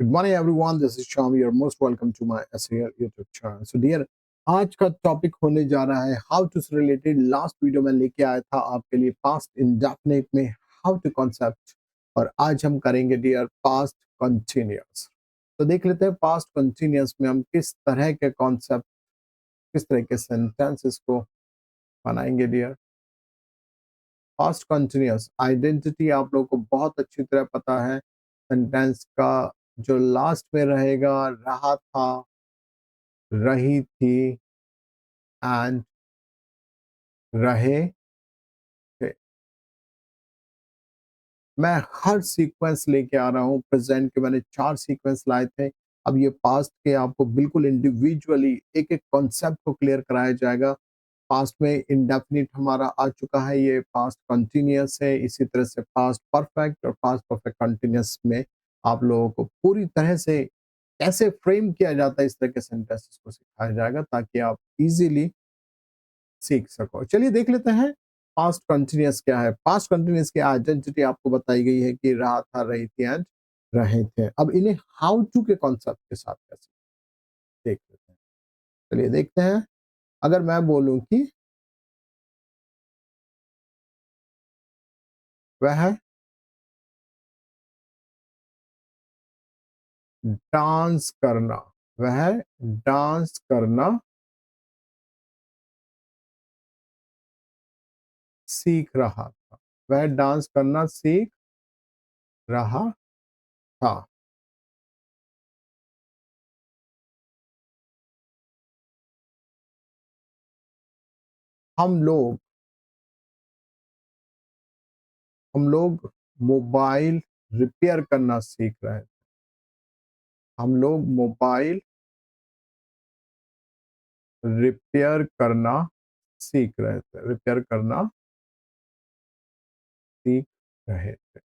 Good morning, everyone. This is Sham. You're most welcome to my SAR YouTube channel. So, dear, आज का topic होने जा रहा है हाउ टू से रिलेटेड। लास्ट वीडियो में लेके आया था आपके लिए पास्ट इंडेफिनिट में हाउ टू कॉन्सेप्ट, और आज हम करेंगे डियर पास्ट कंटिन्यूअस। तो देख लेते हैं पास्ट कंटिन्यूअस में हम किस तरह के कॉन्सेप्ट, किस तरह के सेंटेंसेस को बनाएंगे डियर। पास्ट कंटिन्यूअस आइडेंटिटी आप लोगों को बहुत अच्छी तरह पता है। सेंटेंस का जो लास्ट में रहेगा, रहा था, रही थी एंड रहे थे। मैं हर सीक्वेंस लेके आ रहा हूँ। प्रेजेंट के मैंने 4 सीक्वेंस लाए थे। अब ये पास्ट के आपको बिल्कुल इंडिविजुअली एक-एक कॉन्सेप्ट को क्लियर कराया जाएगा। पास्ट में इंडेफिनिट हमारा आ चुका है, ये पास्ट कंटीन्यूअस है। इसी तरह से पास्ट परफेक्ट और पास्ट परफेक्ट कंटीन्यूअस में आप लोगों को पूरी तरह से कैसे फ्रेम किया जाता है इस तरह के सेंटेंसेस को सिखाया जाएगा ताकि आप इजीली सीख सको। चलिए देख लेते हैं पास्ट कंटीन्यूअस क्या है। पास्ट कंटीन्यूअस की आइडेंटिटी आपको बताई गई है कि रहा था, रही थी एंड रहे थे। अब इन्हें हाउ टू के कॉन्सेप्ट के साथ कैसे देख लेते हैं। चलिए देखते हैं। अगर मैं बोलूं कि वह डांस करना, वह डांस करना सीख रहा था, वह डांस करना सीख रहा था। हम लोग हम लोग मोबाइल रिपेयर करना सीख रहे थे। हम लोग मोबाइल रिपेयर करना सीख रहे थे, रिपेयर करना सीख रहे थे।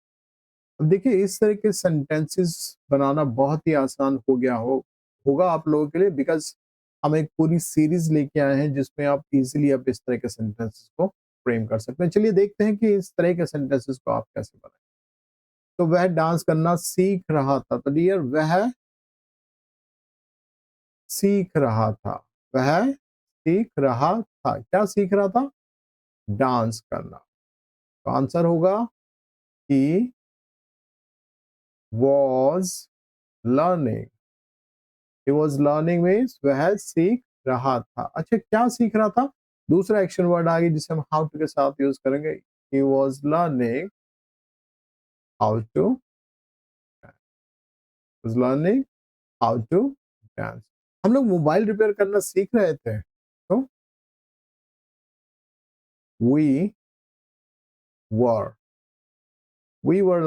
अब देखिए इस तरह के सेंटेंसेस बनाना बहुत ही आसान हो गया होगा आप लोगों के लिए, बिकॉज हम एक पूरी सीरीज लेके आए हैं जिसमें आप इजीली अब इस तरह के सेंटेंसेस को फ्रेम कर सकते हैं। चलिए देखते हैं कि इस तरह के सेंटेंसेस को आप कैसे बनाएं। तो वह डांस करना सीख रहा था, तो डियर वह सीख रहा था, वह सीख रहा था। क्या सीख रहा था? डांस करना। तो आंसर होगा ही was learning। he was learning means वह सीख रहा था। अच्छा क्या सीख रहा था? दूसरा एक्शन वर्ड आ गया जिसे हम हाउ टू के साथ यूज करेंगे। he was learning how to was learning how to dance। हम लोग मोबाइल रिपेयर करना सीख रहे थे, तो we were we were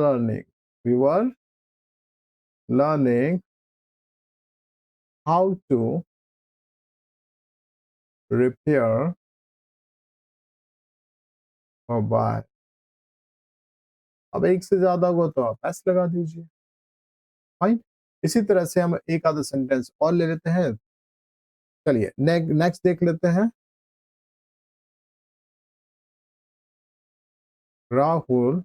learning how to repair mobile. अब एक से ज्यादा हुआ तो आप एस लगा दीजिए। फाइन। इसी तरह से हम एक आधा सेंटेंस और ले लेते हैं। चलिए नेक्स्ट देख लेते हैं। राहुल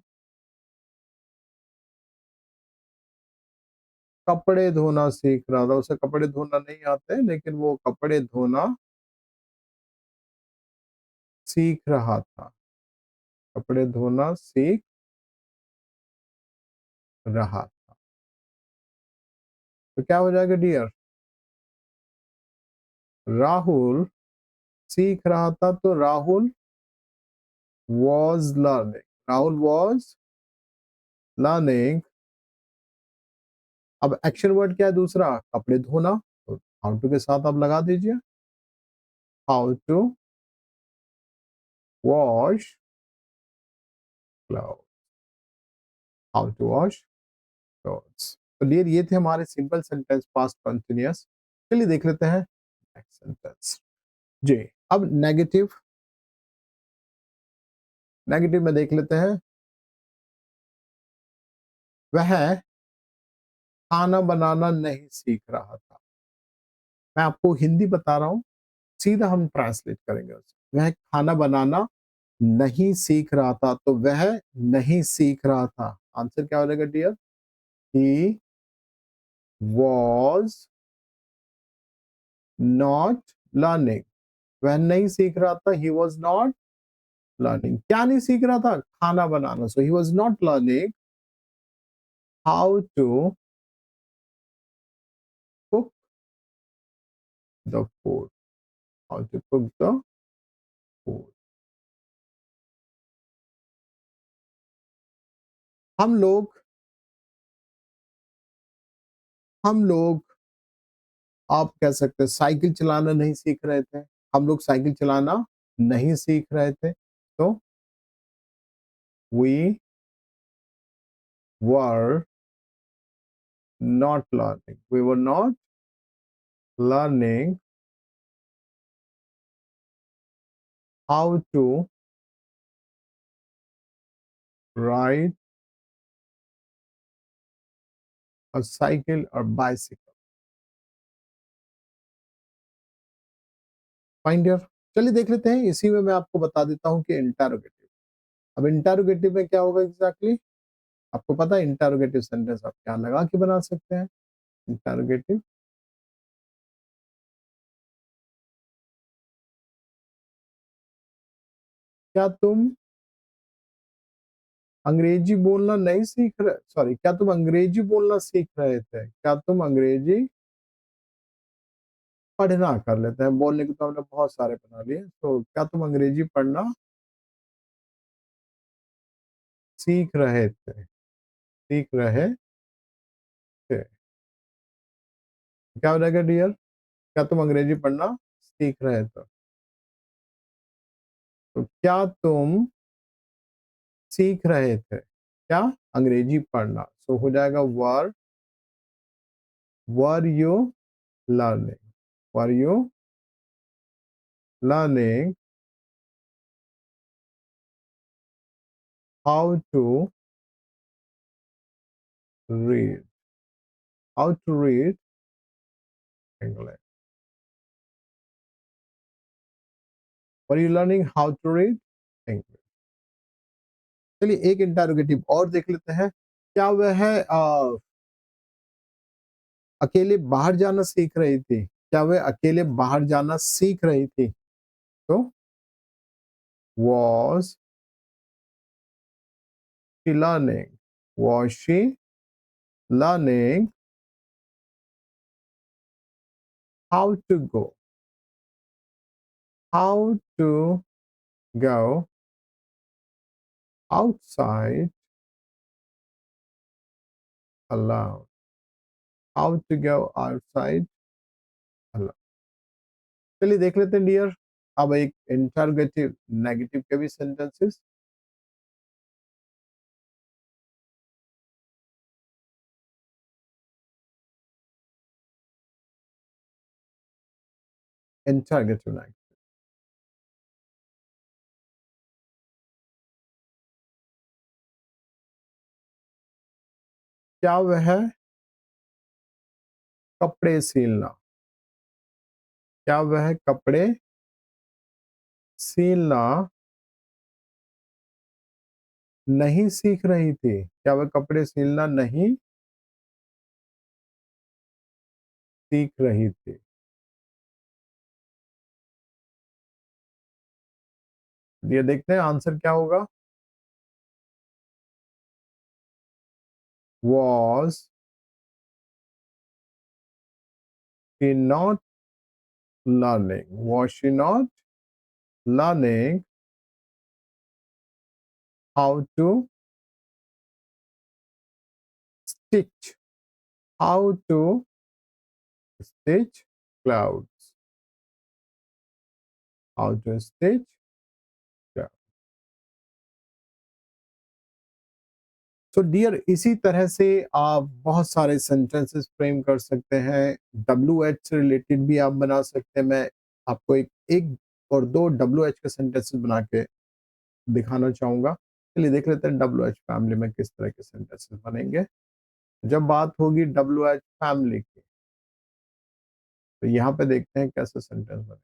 कपड़े धोना सीख रहा था। उसे कपड़े धोना नहीं आते, लेकिन वो कपड़े धोना सीख रहा था। कपड़े धोना सीख रहा था। तो क्या हो जाएगा डियर? राहुल सीख रहा था, तो Rahul was learning। Rahul was learning। अब एक्शन वर्ड क्या है दूसरा? कपड़े धोना। तो हाउ टू के साथ आप लगा दीजिए। How to wash cloth. How to wash clothes. तो डियर ये थे हमारे सिंपल सेंटेंस पास्ट कंटिन्यूअस। चलिए देख लेते हैं नेक्स्ट सेंटेंस। जी। अब नेगेटिव, नेगेटिव में देख लेते हैं। वह खाना बनाना नहीं सीख रहा था। मैं आपको हिंदी बता रहा हूं, सीधा हम ट्रांसलेट करेंगे उसे। वह खाना बनाना नहीं सीख रहा था, तो वह नहीं सीख रहा था। आंसर क्या हो जाएगा dear? He was not learning. वह नहीं सीख रहा था, he was not learning. क्या नहीं सीख रहा था? खाना बनाना. So he was not learning how to cook the food. How to cook the food. हम लोग हम लोग आप कह सकते हैं साइकिल चलाना नहीं सीख रहे थे. हम लोग साइकिल चलाना नहीं सीख रहे थे. तो we were not learning. We were not learning how to ride a cycle or bicycle. Find your. चलिए देख लेते हैं. इसी में मैं आपको बता देता हूं कि इंटरोगेटिव. अब इंटरोगेटिव में क्या होगा एग्जैक्टली exactly? आपको पता है इंटरोगेटिव सेंटेंस आप क्या लगा के बना सकते हैं. इंटरोगेटिव. क्या तुम अंग्रेजी बोलना नहीं सीख रहे, सॉरी, क्या तुम अंग्रेजी बोलना सीख रहे थे? क्या तुम अंग्रेजी पढ़ना कर लेते हैं. बोलने के तो हमने बहुत सारे बना लिए. तो क्या तुम अंग्रेजी पढ़ना सीख रहे थे? सीख रहे थे. क्या हो जाएगा डियर? क्या तुम अंग्रेजी पढ़ना सीख रहे थे? तो क्या तुम सीख रहे थे क्या अंग्रेजी पढ़ना? सो हो जाएगा were you learning. Were you learning how to read. How to read English. Were you learning how to read English. चलिए एक इंटरोगेटिव और देख लेते हैं. क्या वह अकेले बाहर जाना सीख रही थी? क्या वह अकेले बाहर जाना सीख रही थी? तो was she learning? Was she learning how to go? How to go outside alone. How to go outside alone. चलिए देख लेते हैं डियर. अब एक इंटरोगेटिव नेगेटिव के भी सेंटेंसेस. Interrogative negative. क्या वह कपड़े सिलना? क्या वह कपड़े सिलना नहीं सीख रही थी? क्या वह कपड़े सिलना नहीं सीख रही थी? ये देखते हैं आंसर क्या होगा. Was she not learning? Was she not learning how to stitch? How to stitch clouds? How to stitch clouds. तो डियर इसी तरह से आप बहुत सारे सेंटेंसेस फ्रेम कर सकते हैं. WH से रिलेटेड भी आप बना सकते हैं. मैं आपको एक एक और दो WH के सेंटेंसेस बना के दिखाना चाहूंगा. चलिए देख लेते हैं WH फैमिली में किस तरह के सेंटेंसेस बनेंगे. जब बात होगी WH फैमिली की तो यहाँ पे देखते हैं कैसे सेंटेंस बने.